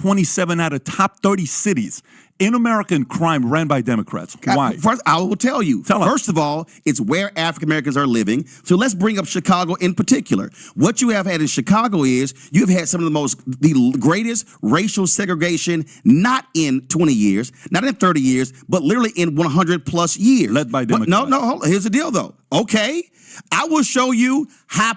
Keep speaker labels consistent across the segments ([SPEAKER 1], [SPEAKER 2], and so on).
[SPEAKER 1] 27 out of top 30 cities in America in crime ran by Democrats. Why?
[SPEAKER 2] First, I will tell you. First of all, it's where African Americans are living. So let's bring up Chicago in particular. What you have had in Chicago is you've had some of the greatest racial segregation, not in 20 years, not in 30 years, but literally in 100 plus years.
[SPEAKER 1] Led by Democrats.
[SPEAKER 2] No, hold on. Here's the deal though. Okay, I will show you how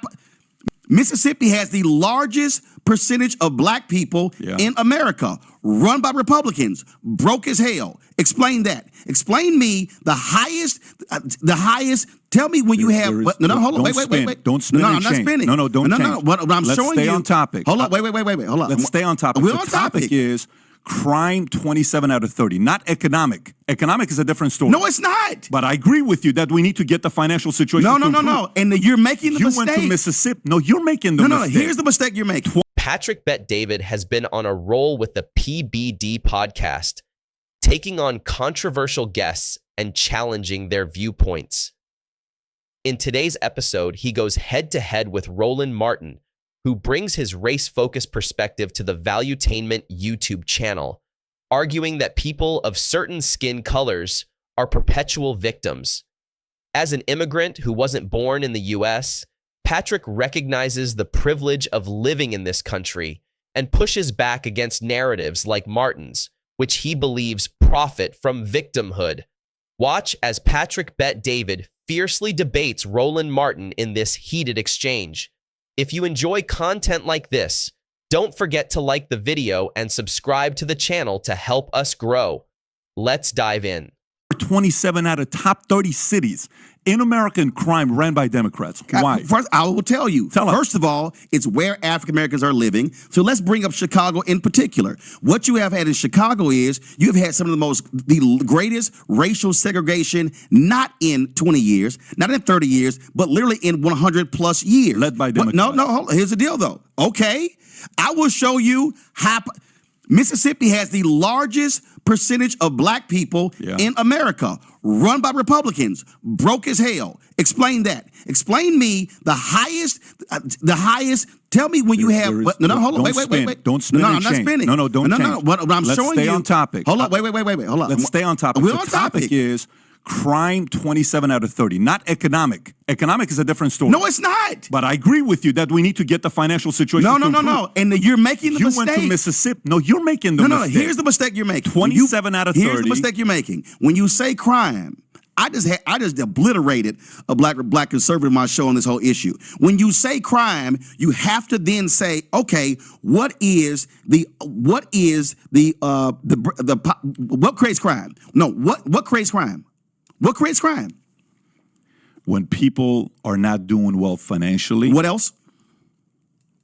[SPEAKER 2] Mississippi has the largest percentage of black people in America, run by Republicans, broke as hell. Explain that. Explain me the highest. Tell me when you have. Hold on. Wait.
[SPEAKER 1] Don't spin.
[SPEAKER 2] No, I'm not spinning.
[SPEAKER 1] No, don't change.
[SPEAKER 2] No. What I'm
[SPEAKER 1] Let's
[SPEAKER 2] showing
[SPEAKER 1] stay
[SPEAKER 2] you.
[SPEAKER 1] on topic.
[SPEAKER 2] Hold on. Wait. Hold on.
[SPEAKER 1] Let's stay on topic.
[SPEAKER 2] We're
[SPEAKER 1] the
[SPEAKER 2] on
[SPEAKER 1] topic is crime 27 out of 30, not economic. Economic is a different story.
[SPEAKER 2] No, it's not.
[SPEAKER 1] But I agree with you that we need to get the financial situation.
[SPEAKER 2] No. And you're making the mistake.
[SPEAKER 1] You went to Mississippi. No, you're making the mistake.
[SPEAKER 2] No. Here's the mistake you're making.
[SPEAKER 3] Patrick Bet David has been on a roll with the PBD podcast, taking on controversial guests and challenging their viewpoints. In today's episode, he goes head-to-head with Roland Martin, who brings his race-focused perspective to the Valuetainment YouTube channel, arguing that people of certain skin colors are perpetual victims. As an immigrant who wasn't born in the U.S., Patrick recognizes the privilege of living in this country and pushes back against narratives like Martin's, which he believes profit from victimhood. Watch as Patrick Bet David fiercely debates Roland Martin in this heated exchange. If you enjoy content like this, don't forget to like the video and subscribe to the channel to help us grow. Let's dive in.
[SPEAKER 1] 27 out of top 30 cities in America in crime ran by Democrats. Why?
[SPEAKER 2] First, I will tell you. First of all, it's where African Americans are living. So let's bring up Chicago in particular. What you have had in Chicago is you've had some of the greatest racial segregation, not in 20 years, not in 30 years, but literally in 100 plus years.
[SPEAKER 1] Led by Democrats.
[SPEAKER 2] No. Hold on. Here's the deal though. Okay, I will show you how Mississippi has the largest percentage of black people in America, run by Republicans, broke as hell. Explain that. Explain me the highest. Tell me when you have. Hold on. Wait.
[SPEAKER 1] Don't spin.
[SPEAKER 2] No, I'm not spinning.
[SPEAKER 1] No, don't change.
[SPEAKER 2] No. What I'm
[SPEAKER 1] Let's
[SPEAKER 2] showing
[SPEAKER 1] stay
[SPEAKER 2] you.
[SPEAKER 1] on topic.
[SPEAKER 2] Hold on. Wait. Hold on.
[SPEAKER 1] Let's stay on topic.
[SPEAKER 2] We're
[SPEAKER 1] the
[SPEAKER 2] on
[SPEAKER 1] topic
[SPEAKER 2] topic.
[SPEAKER 1] is crime 27 out of 30, not economic. Economic is a different story.
[SPEAKER 2] No, it's not.
[SPEAKER 1] But I agree with you that we need to get the financial situation.
[SPEAKER 2] No. And you're making the mistake.
[SPEAKER 1] You went to Mississippi. No, you're making the mistake.
[SPEAKER 2] No. Here's the mistake you're making.
[SPEAKER 1] 27 out of 30.
[SPEAKER 2] Here's the mistake you're making. When you say crime, I just obliterated a black conservative in my show on this whole issue. When you say crime, you have to then say, okay, what creates crime? No, what creates crime? What creates crime?
[SPEAKER 1] When people are not doing well financially.
[SPEAKER 2] What else?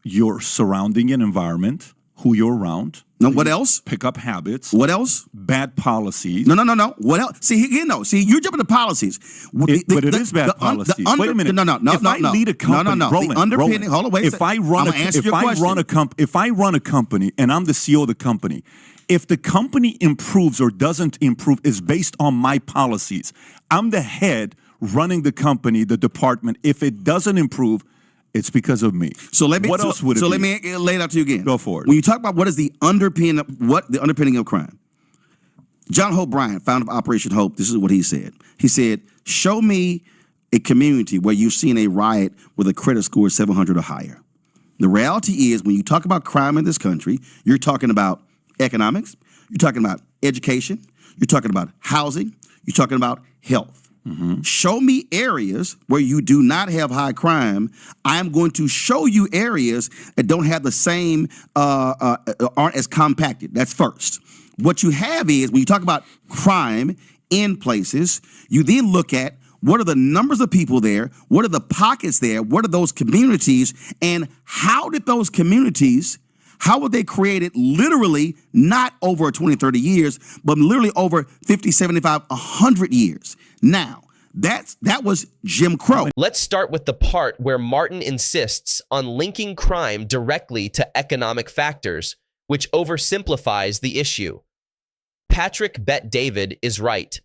[SPEAKER 1] Your surrounding environment, who you're around.
[SPEAKER 2] No, what else?
[SPEAKER 1] Pick up habits.
[SPEAKER 2] What else?
[SPEAKER 1] Bad policies.
[SPEAKER 2] No. What else? See, you're jumping to policies.
[SPEAKER 1] But it is bad policies. Wait a minute.
[SPEAKER 2] No.
[SPEAKER 1] If I lead a company,
[SPEAKER 2] The underpinning. Hold on, wait.
[SPEAKER 1] If I run a company and I'm the CEO of the company, if the company improves or doesn't improve is based on my policies. I'm the head running the company, the department. If it doesn't improve, it's because of me.
[SPEAKER 2] So let me.
[SPEAKER 1] What else would it be?
[SPEAKER 2] So let me lay it out to you again.
[SPEAKER 1] Go for it.
[SPEAKER 2] When you talk about what is the underpinning of crime, John Hope Bryant, founder of Operation Hope, this is what he said. He said, "Show me a community where you've seen a riot with a credit score of 700 or higher." The reality is, when you talk about crime in this country, you're talking about economics, you're talking about education, you're talking about housing, you're talking about health. Show me areas where you do not have high crime. I'm going to show you areas that don't have the same, aren't as compacted. That's first. What you have is, when you talk about crime in places, you then look at what are the numbers of people there, what are the pockets there, what are those communities, and how did those communities, how were they created literally not over 20, 30 years, but literally over 50, 75, 100 years. Now, that was Jim Crow.
[SPEAKER 3] Let's start with the part where Martin insists on linking crime directly to economic factors, which oversimplifies the issue. Patrick Bet David is right.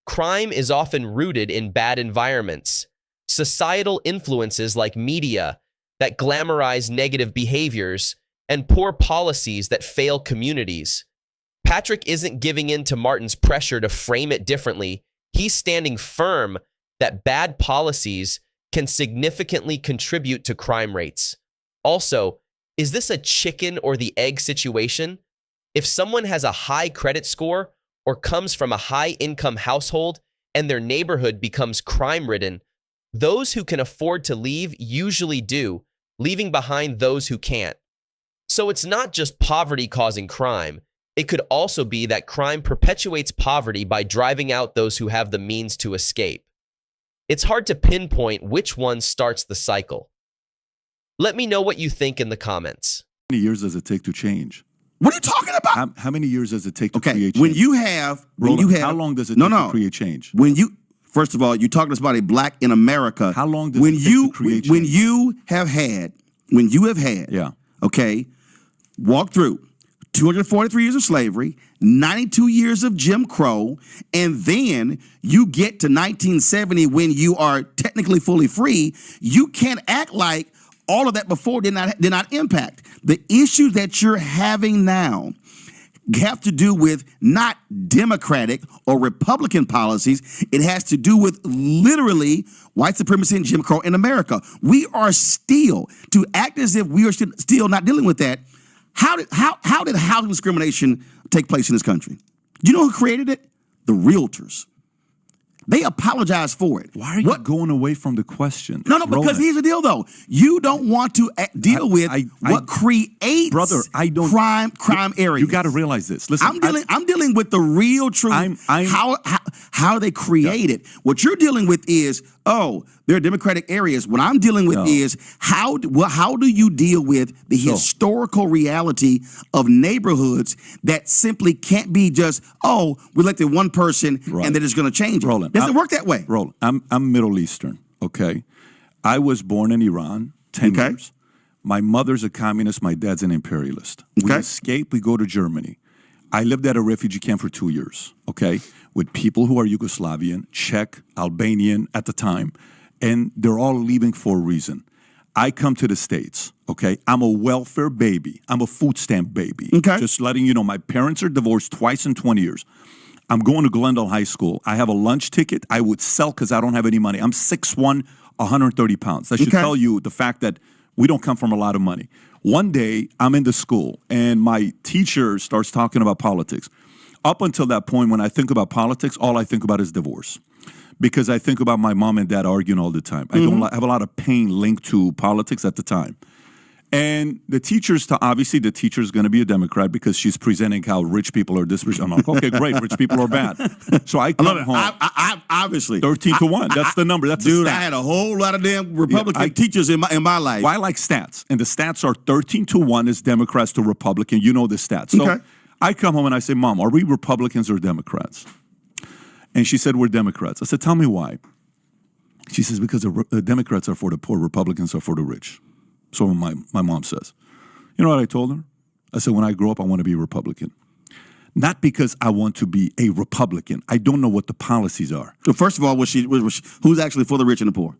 [SPEAKER 3] Crime is often rooted in bad environments, societal influences like media that glamorize negative behaviors, and poor policies that fail communities. Patrick isn't giving in to Martin's pressure to frame it differently. He's standing firm that bad policies can significantly contribute to crime rates. Also, is this a chicken or the egg situation? If someone has a high credit score or comes from a high-income household and their neighborhood becomes crime-ridden, those who can afford to leave usually do, leaving behind those who can't. So it's not just poverty causing crime. It could also be that crime perpetuates poverty by driving out those who have the means to escape. It's hard to pinpoint which one starts the cycle. Let me know what you think in the comments.
[SPEAKER 1] How many years does it take to change?
[SPEAKER 2] What are you talking about?
[SPEAKER 1] How many years does it take to create change?
[SPEAKER 2] When you have,
[SPEAKER 1] how long does it take to create change?
[SPEAKER 2] When you, first of all, you're talking about a black in America.
[SPEAKER 1] How long does it take to create change?
[SPEAKER 2] When you have had,
[SPEAKER 1] yeah,
[SPEAKER 2] okay, walk through 243 years of slavery, 92 years of Jim Crow, and then you get to 1970 when you are technically fully free, you can't act like all of that before did not impact. The issues that you're having now have to do with not Democratic or Republican policies. It has to do with literally white supremacy and Jim Crow in America. We are still, to act as if we are still not dealing with that. How did housing discrimination take place in this country? Do you know who created it? The realtors. They apologized for it.
[SPEAKER 1] Why are you going away from the question?
[SPEAKER 2] No, because here's the deal, though. You don't want to deal with what creates crime areas.
[SPEAKER 1] You got to realize this. Listen,
[SPEAKER 2] I'm dealing with the real truth. How they create it. What you're dealing with is, oh, there are democratic areas. What I'm dealing with is how do you deal with the historical reality of neighborhoods that simply can't be just, oh, we elected one person and then it's going to change. It doesn't work that way.
[SPEAKER 1] Roland, I'm Middle Eastern, okay? I was born in Iran, 10 years. My mother's a communist, my dad's an imperialist. We escape, we go to Germany. I lived at a refugee camp for 2 years, okay, with people who are Yugoslavian, Czech, Albanian at the time, and they're all leaving for a reason. I come to the States, okay? I'm a welfare baby. I'm a food stamp baby.
[SPEAKER 2] Okay.
[SPEAKER 1] Just letting you know, my parents are divorced twice in 20 years. I'm going to Glendale High School. I have a lunch ticket. I would sell because I don't have any money. I'm 6'1", 130 pounds. That should tell you the fact that we don't come from a lot of money. One day, I'm in the school, and my teacher starts talking about politics. Up until that point, when I think about politics, all I think about is divorce. Because I think about my mom and dad arguing all the time. I don't have a lot of pain linked to politics at the time. And the teacher's going to be a Democrat because she's presenting how rich people are this rich. I'm like, okay, great, rich people are bad. So I come home.
[SPEAKER 2] I obviously
[SPEAKER 1] 13-1. That's the number. That's
[SPEAKER 2] dude. I had a whole lot of damn Republican teachers in my life.
[SPEAKER 1] Well, I like stats, and the stats are 13-1 is Democrats to Republican. You know the stats. So I come home and I say, Mom, are we Republicans or Democrats? And she said, we're Democrats. I said, tell me why. She says, because the Democrats are for the poor, Republicans are for the rich. So my mom says. You know what I told her? I said, when I grow up, I want to be a Republican. Not because I want to be a Republican. I don't know what the policies are.
[SPEAKER 2] So first of all, who's actually for the rich and the poor?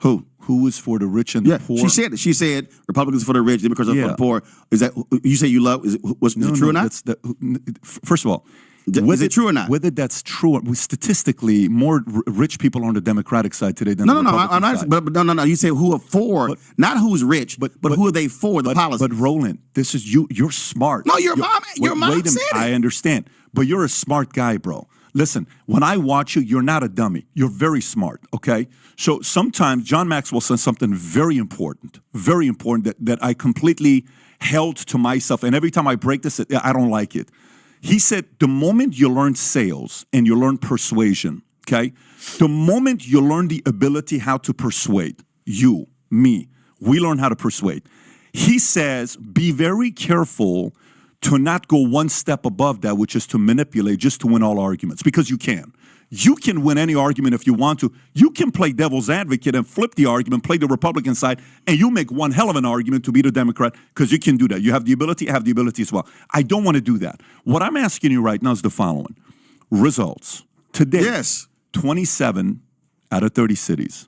[SPEAKER 2] Who?
[SPEAKER 1] Who is for the rich and the poor?
[SPEAKER 2] She said it. She said Republicans are for the rich, Democrats are for the poor. Is that you say you love? Is it true or not?
[SPEAKER 1] First of all,
[SPEAKER 2] is it true or not?
[SPEAKER 1] Whether that's true, statistically, more rich people are on the Democratic side today than the Republican side.
[SPEAKER 2] But no. You say who are for, not who's rich, but who are they for the policy?
[SPEAKER 1] But Roland, this is you. You're smart.
[SPEAKER 2] No, your mom said it.
[SPEAKER 1] I understand, but you're a smart guy, bro. Listen, when I watch you, you're not a dummy. You're very smart, okay? So sometimes John Maxwell says something very important that I completely held to myself. And every time I break this, I don't like it. He said, the moment you learn sales and you learn persuasion, okay? The moment you learn the ability how to persuade, you, me, we learn how to persuade. He says, be very careful to not go one step above that, which is to manipulate just to win all arguments, because you can. You can win any argument if you want to. You can play devil's advocate and flip the argument, play the Republican side, and you make one hell of an argument to beat a Democrat because you can do that. You have the ability, I have the ability as well. I don't want to do that. What I'm asking you right now is the following. Results. Today, 27 out of 30 cities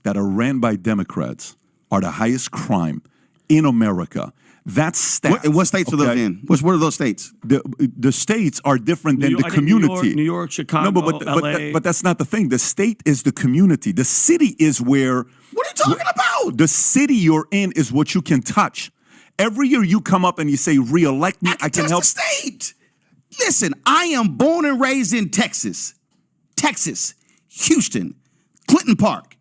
[SPEAKER 1] that are ran by Democrats are the highest crime in America. That's stats.
[SPEAKER 2] And what states are those in? What are those states?
[SPEAKER 1] The states are different than
[SPEAKER 4] New York,
[SPEAKER 1] the
[SPEAKER 4] I think
[SPEAKER 1] community.
[SPEAKER 4] New York, Chicago,
[SPEAKER 1] no,
[SPEAKER 4] LA.
[SPEAKER 1] but that's not the thing. The state is the community. The city is where.
[SPEAKER 2] What are you talking about?
[SPEAKER 1] The city you're in is what you can touch. Every year you come up and you say, "Re-elect me. I can
[SPEAKER 2] touch
[SPEAKER 1] help."
[SPEAKER 2] the state. Listen, I am born and raised in Texas, Houston, Clinton Park.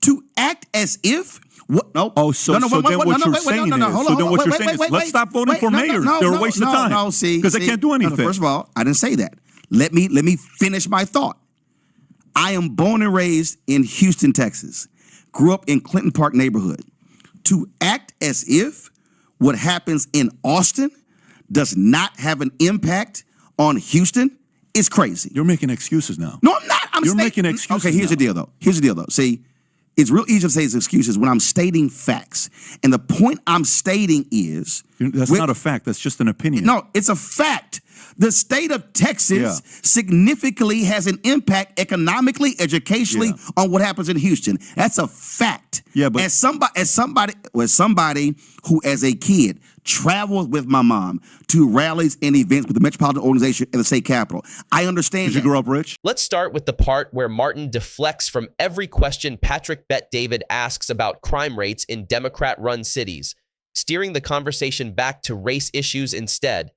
[SPEAKER 2] To act as if what? No.
[SPEAKER 1] Oh, so then what you're saying is, let's stop voting for mayors. They're a waste of time.
[SPEAKER 2] No, see,
[SPEAKER 1] because they can't do anything.
[SPEAKER 2] First of all, I didn't say that. Let me finish my thought. I am born and raised in Houston, Texas. Grew up in Clinton Park neighborhood. To act as if what happens in Austin does not have an impact on Houston is crazy.
[SPEAKER 1] You're making excuses now.
[SPEAKER 2] No, I'm not.
[SPEAKER 1] You're making excuses.
[SPEAKER 2] Okay, here's the deal, though. See, it's real easy to say it's excuses when I'm stating facts. And the point I'm stating is...
[SPEAKER 1] That's not a fact. That's just an opinion.
[SPEAKER 2] No, it's a fact. The state of Texas significantly has an impact economically, educationally on what happens in Houston. That's a fact.
[SPEAKER 1] Yeah, but
[SPEAKER 2] as somebody who, as a kid, traveled with my mom to rallies and events with the metropolitan organization in the state capitol, I understand.
[SPEAKER 1] Did you grow up rich?
[SPEAKER 3] Let's start with the part where Martin deflects from every question Patrick Bet David asks about crime rates in Democrat-run cities, steering the conversation back to race issues instead.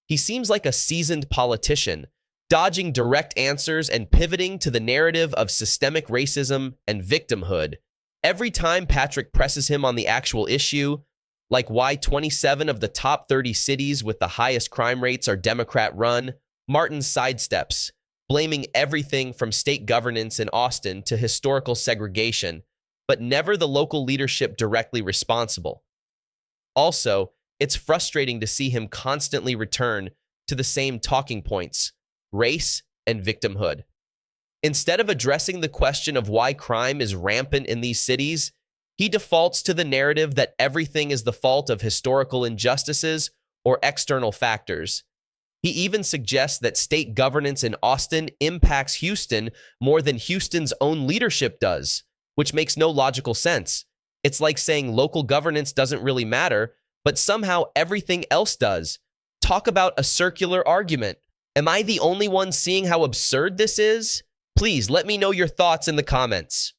[SPEAKER 3] He seems like a seasoned politician, dodging direct answers and pivoting to the narrative of systemic racism and victimhood. Every time Patrick presses him on the actual issue, like why 27 of the top 30 cities with the highest crime rates are Democrat-run, Martin sidesteps, blaming everything from state governance in Austin to historical segregation, but never the local leadership directly responsible. Also, it's frustrating to see him constantly return to the same talking points, race and victimhood. Instead of addressing the question of why crime is rampant in these cities, he defaults to the narrative that everything is the fault of historical injustices or external factors. He even suggests that state governance in Austin impacts Houston more than Houston's own leadership does, which makes no logical sense. It's like saying local governance doesn't really matter, but somehow everything else does. Talk about a circular argument. Am I the only one seeing how absurd this is? Please let me know your thoughts in the comments.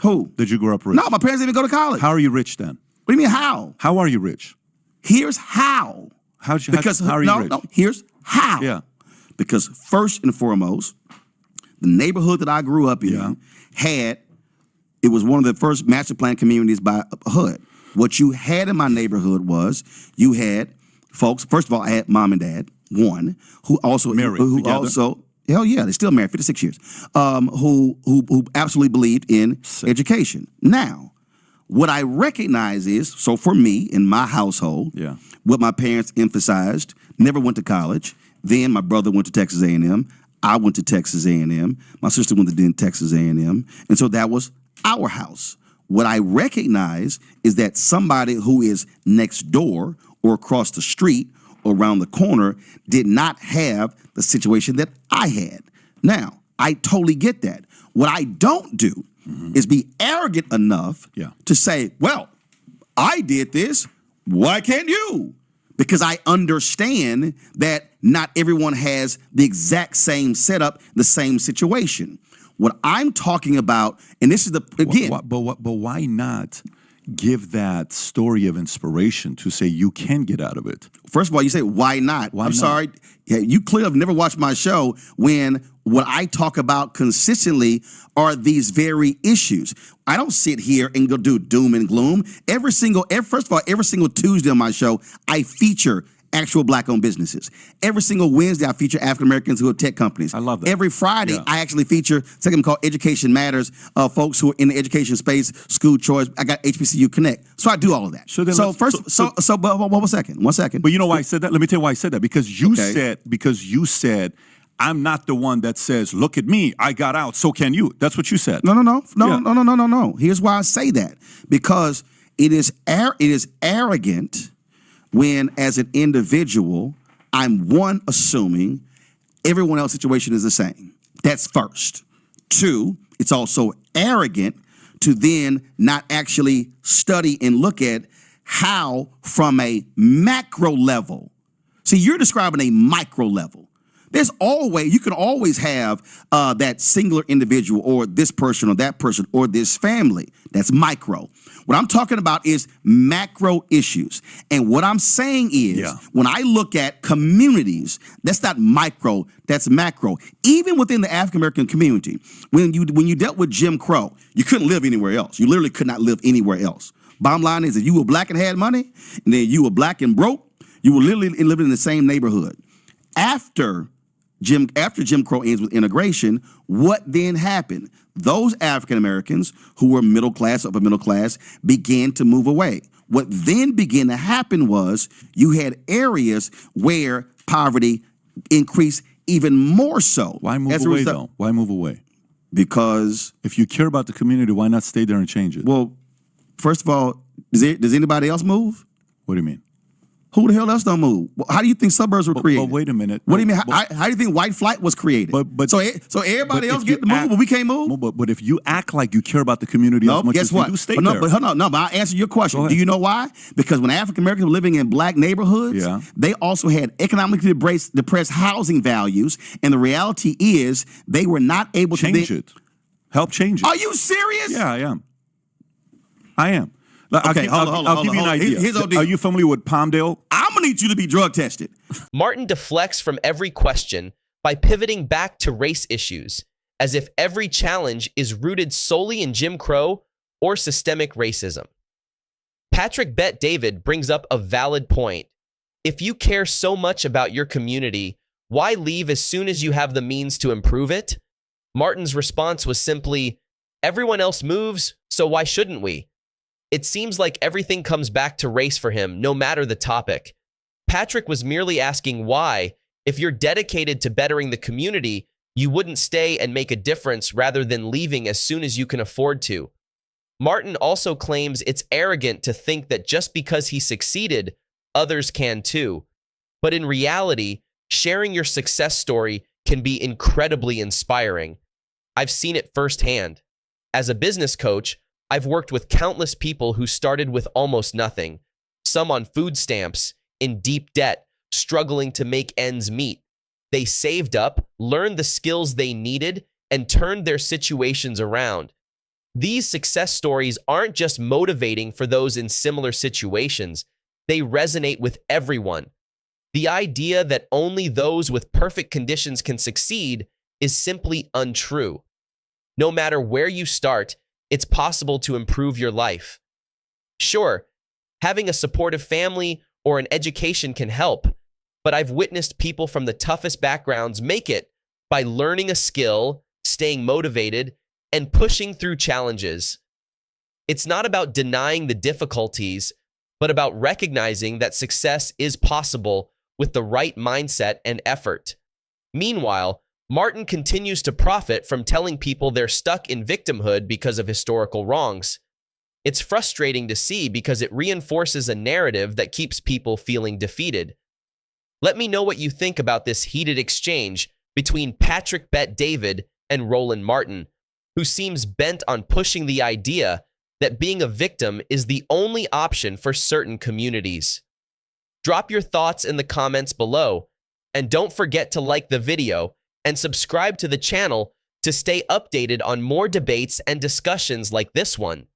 [SPEAKER 2] Who?
[SPEAKER 1] Did you grow up rich?
[SPEAKER 2] No, my parents didn't even go to college.
[SPEAKER 1] How are you rich then?
[SPEAKER 2] What do you mean how?
[SPEAKER 1] How are you rich?
[SPEAKER 2] Here's how.
[SPEAKER 1] How are you rich?
[SPEAKER 2] No, here's how.
[SPEAKER 1] Yeah.
[SPEAKER 2] Because first and foremost, the neighborhood that I grew up in it was one of the first master plan communities by HUD. What you had in my neighborhood was you had folks. First of all, I had mom and dad, one who also
[SPEAKER 1] married,
[SPEAKER 2] hell yeah, they're still married, 56 years. Who absolutely believed in education. Now, what I recognize is, so for me in my household, what my parents emphasized: never went to college. Then my brother went to Texas A&M. I went to Texas A&M. My sister went to Texas A&M, and so that was our house. What I recognize is that somebody who is next door or across the street or around the corner did not have the situation that I had. Now, I totally get that. What I don't do is be arrogant enough to say, well, I did this, why can't you? Because I understand that not everyone has the exact same setup, the same situation. What I'm talking about, and this is again.
[SPEAKER 1] But why not give that story of inspiration to say you can get out of it?
[SPEAKER 2] First of all, you say, why not? I'm sorry. Yeah, you clearly have never watched my show when what I talk about consistently are these very issues. I don't sit here and go do doom and gloom. First of all, every single Tuesday on my show, I feature actual black-owned businesses. Every single Wednesday, I feature African-Americans who have tech companies.
[SPEAKER 1] I love that.
[SPEAKER 2] Every Friday, I actually feature something called Education Matters, folks who are in the education space, school choice. I got HBCU Connect. So I do all of that. But one second.
[SPEAKER 1] But you know why I said that? Let me tell you why I said that. Because you said, I'm not the one that says, look at me, I got out, so can you. That's what you said.
[SPEAKER 2] No. Here's why I say that. Because it is arrogant when, as an individual, I'm assuming everyone else's situation is the same. That's first. Two, it's also arrogant to then not actually study and look at how from a macro level. See, you're describing a micro level. You can always have that singular individual or this person or this family. That's micro. What I'm talking about is macro issues. And what I'm saying is when I look at communities, that's not micro, that's macro. Even within the African American community, when you dealt with Jim Crow, you couldn't live anywhere else. You literally could not live anywhere else. Bottom line is, if you were black and had money, and then you were black and broke, you were literally living in the same neighborhood. After Jim Crow ends with integration, what then happened? Those African Americans who were middle class, upper middle class, began to move away. What then began to happen was you had areas where poverty increased even more so.
[SPEAKER 1] Why move away, though? Why move away?
[SPEAKER 2] Because
[SPEAKER 1] if you care about the community, why not stay there and change it?
[SPEAKER 2] Well, first of all, does anybody else move?
[SPEAKER 1] What do you mean?
[SPEAKER 2] Who the hell else don't move? How do you think suburbs were created?
[SPEAKER 1] But wait a minute.
[SPEAKER 2] What do you mean? How do you think white flight was created? So everybody else get to move, but we can't move?
[SPEAKER 1] But if you act like you care about the community as much as you do, stay there.
[SPEAKER 2] But hold on, but I'll answer your question. Do you know why? Because when African Americans were living in black neighborhoods, they also had economically depressed housing values, and the reality is they were not able to
[SPEAKER 1] change it. Help change it.
[SPEAKER 2] Are you serious?
[SPEAKER 1] Yeah, I am. I am.
[SPEAKER 2] Okay,
[SPEAKER 1] I'll give you an idea. Are you familiar with Palmdale?
[SPEAKER 2] I'm going to need you to be drug tested.
[SPEAKER 3] Martin deflects from every question by pivoting back to race issues, as if every challenge is rooted solely in Jim Crow or systemic racism. Patrick Bet David brings up a valid point. If you care so much about your community, why leave as soon as you have the means to improve it? Martin's response was simply, everyone else moves, so why shouldn't we? It seems like everything comes back to race for him, no matter the topic. Patrick was merely asking why, if you're dedicated to bettering the community, you wouldn't stay and make a difference rather than leaving as soon as you can afford to. Martin also claims it's arrogant to think that just because he succeeded, others can too. But in reality, sharing your success story can be incredibly inspiring. I've seen it firsthand. As a business coach, I've worked with countless people who started with almost nothing, some on food stamps, in deep debt, struggling to make ends meet. They saved up, learned the skills they needed, and turned their situations around. These success stories aren't just motivating for those in similar situations, they resonate with everyone. The idea that only those with perfect conditions can succeed is simply untrue. No matter where you start, it's possible to improve your life. Sure, having a supportive family or an education can help, but I've witnessed people from the toughest backgrounds make it by learning a skill, staying motivated, and pushing through challenges. It's not about denying the difficulties, but about recognizing that success is possible with the right mindset and effort. Meanwhile, Martin continues to profit from telling people they're stuck in victimhood because of historical wrongs. It's frustrating to see because it reinforces a narrative that keeps people feeling defeated. Let me know what you think about this heated exchange between Patrick Bet David and Roland Martin, who seems bent on pushing the idea that being a victim is the only option for certain communities. Drop your thoughts in the comments below, and don't forget to like the video and subscribe to the channel to stay updated on more debates and discussions like this one.